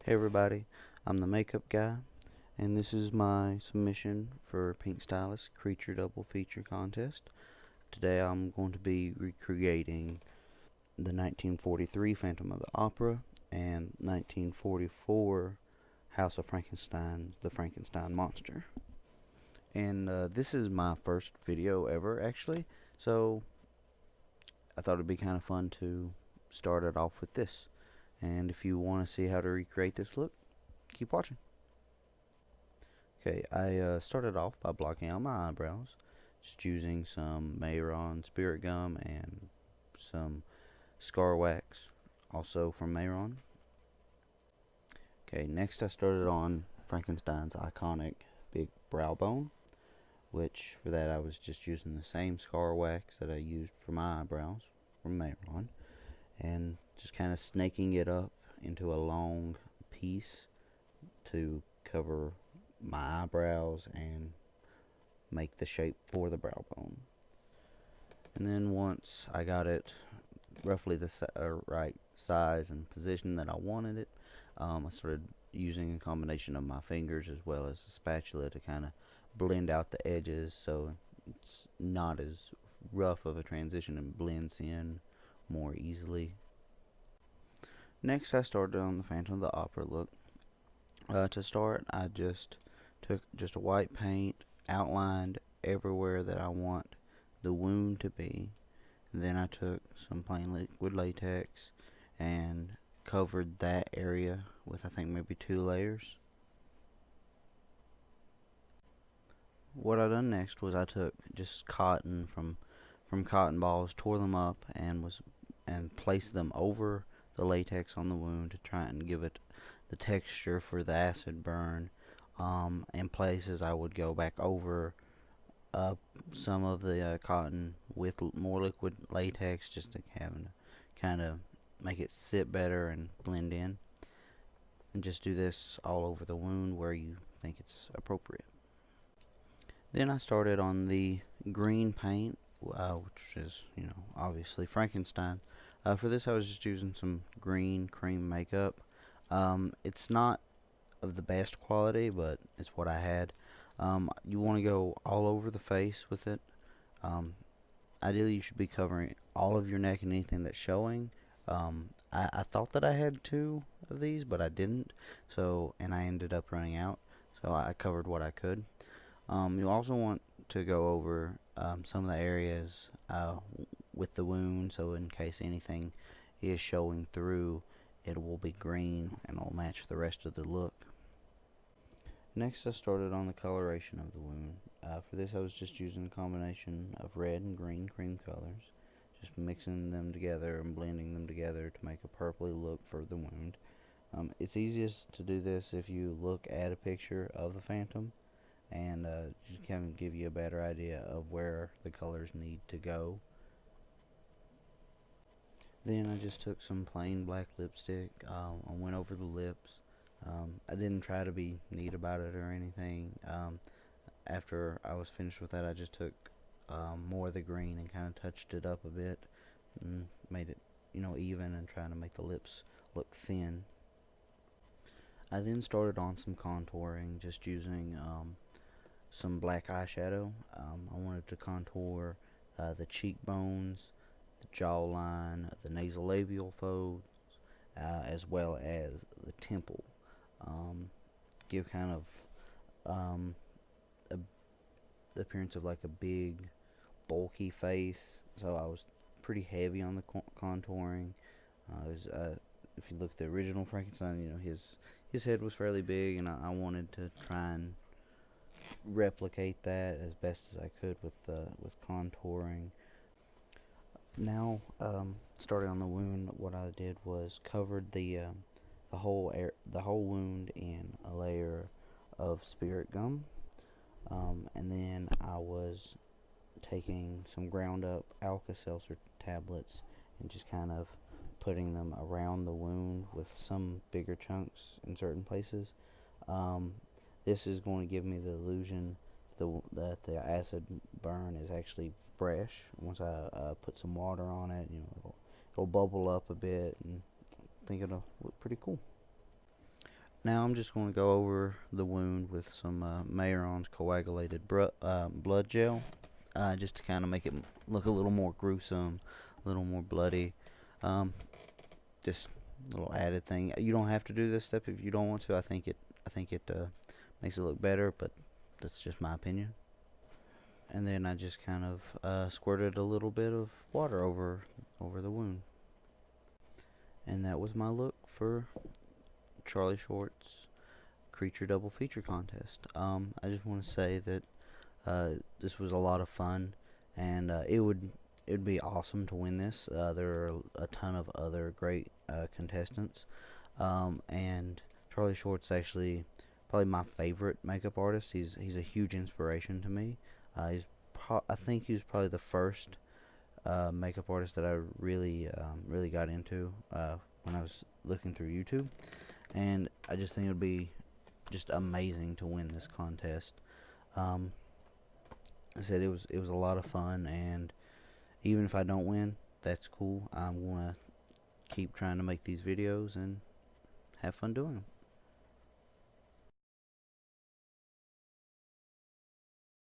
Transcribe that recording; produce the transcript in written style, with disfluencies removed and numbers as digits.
Hey everybody, I'm the makeup guy, and this is my submission for PinkStylist Creature Double Feature Contest. Today I'm going to be recreating the 1943 Phantom of the Opera and 1944 House of Frankenstein, the Frankenstein Monster. And this is my first video ever, actually, so I thought it'd be kind of fun to start it off with this. And if you want to see how to recreate this look, keep watching. Okay, I started off by blocking out my eyebrows, just using some Mayron Spirit Gum and some Scar Wax, also from Mayron. Okay, next I started on Frankenstein's iconic big brow bone, which for that I was just using the same Scar Wax that I used for my eyebrows from Mayron, and just kind of snaking it up into a long piece to cover my eyebrows and make the shape for the brow bone. And then once I got it roughly the right size and position that I wanted it, I started using a combination of my fingers as well as a spatula to kind of blend out the edges so it's not as rough of a transition and blends in more easily. Next I started on the Phantom of the Opera look. To start, I just took just a white paint, outlined everywhere that I want the wound to be. Then I took some plain liquid latex and covered that area with I think maybe 2 layers. What I done next was I took just cotton from cotton balls, tore them up and placed them over the latex on the wound to try and give it the texture for the acid burn. In places I would go back over some of the cotton with more liquid latex just to kind of make it sit better and blend in, and just do this all over the wound where you think it's appropriate. Then I started on the green paint, which is, obviously Frankenstein. For this I was just using some green cream makeup. It's not of the best quality, but it's what I had. You want to go all over the face with it. Ideally, you should be covering all of your neck and anything that's showing. I thought that I had 2 of these, but I didn't. And I ended up running out. So I covered what I could. You also want to go over some of the areas with the wound, so in case anything is showing through, it will be green and it'll match the rest of the look. Next I started on the coloration of the wound. For this I was just using a combination of red and green cream colors, just mixing them together and blending them together to make a purpley look for the wound. It's easiest to do this if you look at a picture of the Phantom and just kind of give you a better idea of where the colors need to go. Then I just took some plain black lipstick. I went over the lips. I didn't try to be neat about it or anything. After I was finished with that, I just took more of the green and kind of touched it up a bit and made it, even, and trying to make the lips look thin. I then started on some contouring, just using some black eyeshadow. I wanted to contour the cheekbones, the jawline, the nasolabial folds, as well as the temple. Give kind of the appearance of like a big, bulky face. So I was pretty heavy on the contouring. If you look at the original Frankenstein, his head was fairly big, and I wanted to try and replicate that as best as I could with contouring. Now, starting on the wound, what I did was covered the whole wound in a layer of spirit gum, and then I was taking some ground up Alka-Seltzer tablets and just kind of putting them around the wound with some bigger chunks in certain places. This is going to give me the illusion that the acid burn is actually fresh. Once I put some water on it, it'll bubble up a bit, and I think it'll look pretty cool. Now I'm just going to go over the wound with some Mayron's coagulated blood gel, just to kind of make it look a little more gruesome, a little more bloody. Um, just a little added thing. You don't have to do this step if you don't want to. I think it makes it look better, but that's just my opinion. And then I just kind of squirted a little bit of water over the wound, and that was my look for Charlie Short's Creature Double Feature contest. I just want to say that this was a lot of fun, and it'd be awesome to win this. There are a ton of other great contestants, and Charlie Short's actually probably my favorite makeup artist. He's a huge inspiration to me. I think he was probably the first makeup artist that I really got into when I was looking through YouTube, and I just think it would be just amazing to win this contest. Um, I said it was a lot of fun, and even if I don't win, that's cool. I'm gonna keep trying to make these videos and have fun doing them.